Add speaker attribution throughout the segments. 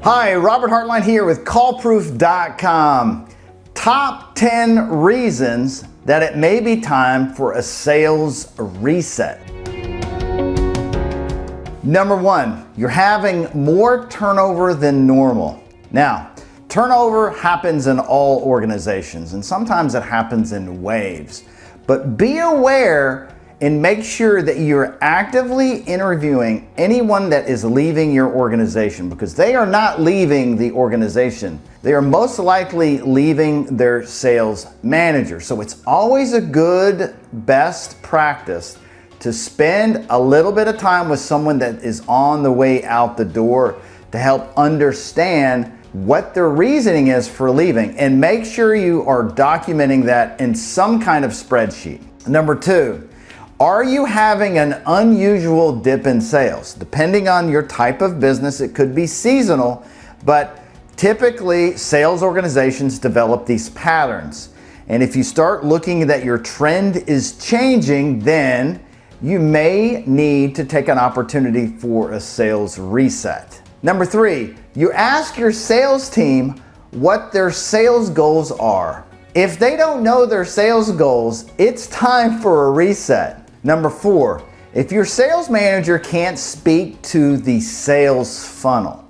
Speaker 1: Hi, Robert Hartline here with callproof.com. Top 10 reasons that it may be time for a sales reset. Number one, you're having more turnover than normal. Now, turnover happens in all organizations, and sometimes it happens in waves. But be aware and make sure that you're actively interviewing anyone that is leaving your organization, because they are not leaving the organization. They are most likely leaving their sales manager. So it's always a good, best practice to spend a little bit of time with someone that is on the way out the door to help understand what their reasoning is for leaving, and make sure you are documenting that in some kind of spreadsheet. Number two, are you having an unusual dip in sales? Depending on your type of business, it could be seasonal, but typically sales organizations develop these patterns. And if you start looking that your trend is changing, then you may need to take an opportunity for a sales reset. Number three, you ask your sales team what their sales goals are. If they don't know their sales goals, it's time for a reset. Number four, if your sales manager can't speak to the sales funnel,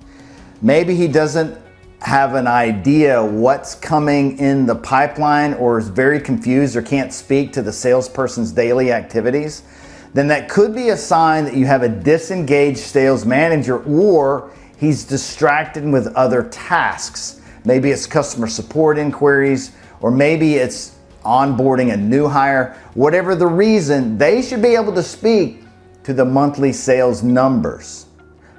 Speaker 1: maybe he doesn't have an idea what's coming in the pipeline, or is very confused, or can't speak to the salesperson's daily activities, then that could be a sign that you have a disengaged sales manager, or he's distracted with other tasks. Maybe it's customer support inquiries, or maybe it's onboarding a new hire. Whatever the reason, they should be able to speak to the monthly sales numbers,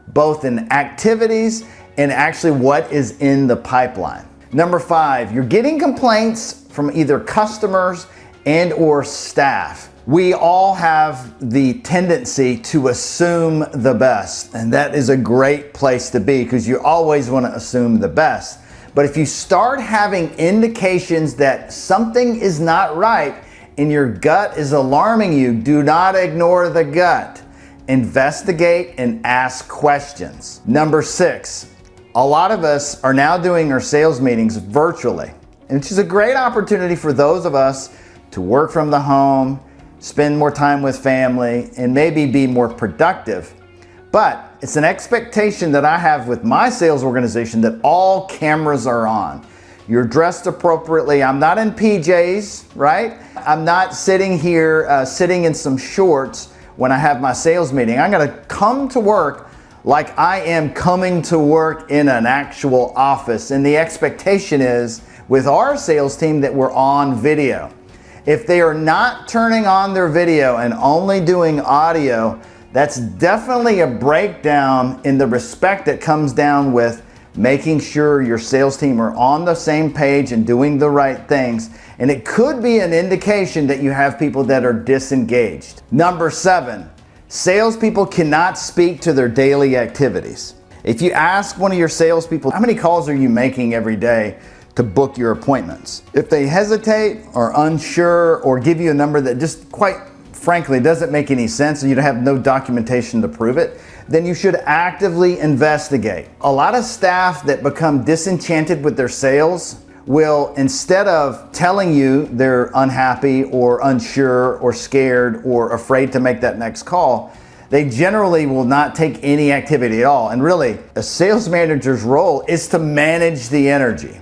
Speaker 1: both in activities and actually what is in the pipeline. Number five, you're getting complaints from either customers and or staff. We all have the tendency to assume the best, and that is a great place to be, because you always want to assume the best. But if you start having indications that something is not right and your gut is alarming you, do not ignore the gut. Investigate and ask questions. Number six, a lot of us are now doing our sales meetings virtually, which is a great opportunity for those of us to work from the home, spend more time with family, and maybe be more productive. But it's an expectation that I have with my sales organization that all cameras are on. You're dressed appropriately. I'm not in PJs, right? I'm not sitting here, sitting in some shorts when I have my sales meeting. I'm gonna come to work like I am coming to work in an actual office. And the expectation is with our sales team that we're on video. If they are not turning on their video and only doing audio, that's definitely a breakdown in the respect that comes down with making sure your sales team are on the same page and doing the right things. And it could be an indication that you have people that are disengaged. Number seven, salespeople cannot speak to their daily activities. If you ask one of your salespeople, how many calls are you making every day to book your appointments? If they hesitate or unsure, or give you a number that just quite frankly doesn't make any sense, and you have no documentation to prove it, then you should actively investigate. A lot of staff that become disenchanted with their sales will, instead of telling you they're unhappy or unsure or scared or afraid to make that next call, they generally will not take any activity at all. And really, a sales manager's role is to manage the energy.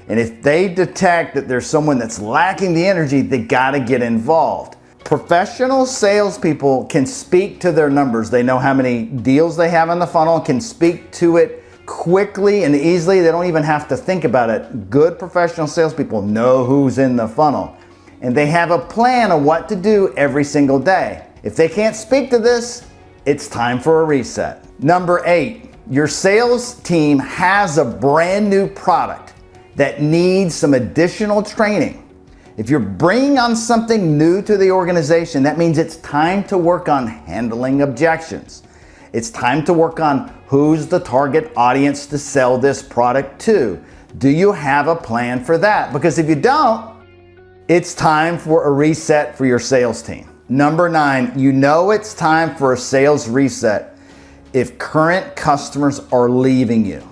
Speaker 1: And if they detect that there's someone that's lacking the energy, they gotta get involved. Professional salespeople can speak to their numbers. They know how many deals they have in the funnel, can speak to it quickly and easily. They don't even have to think about it. Good professional salespeople know who's in the funnel, and they have a plan of what to do every single day. If they can't speak to this, it's time for a reset. Number eight, your sales team has a brand new product that needs some additional training. If you're bringing on something new to the organization, that means it's time to work on handling objections. It's time to work on who's the target audience to sell this product to. Do you have a plan for that? Because if you don't, it's time for a reset for your sales team. Number 9, you know it's time for a sales reset if current customers are leaving you,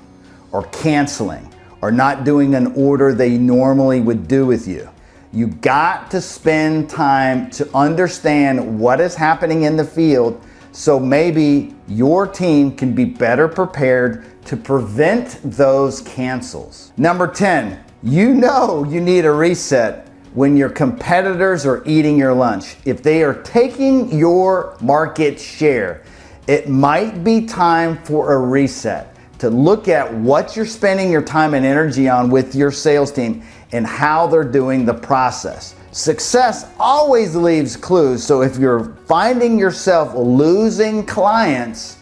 Speaker 1: or canceling or not doing an order they normally would do with you. You got to spend time to understand what is happening in the field so maybe your team can be better prepared to prevent those cancels. Number 10, you know you need a reset when your competitors are eating your lunch. If they are taking your market share, it might be time for a reset to look at what you're spending your time and energy on with your sales team and how they're doing the process. Success always leaves clues, so if you're finding yourself losing clients,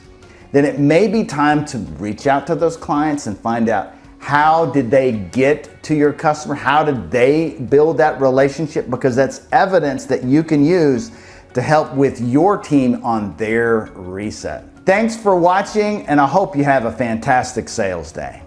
Speaker 1: then it may be time to reach out to those clients and find out how did they get to your customer? How did they build that relationship? Because that's evidence that you can use to help with your team on their reset. Thanks for watching, and I hope you have a fantastic sales day.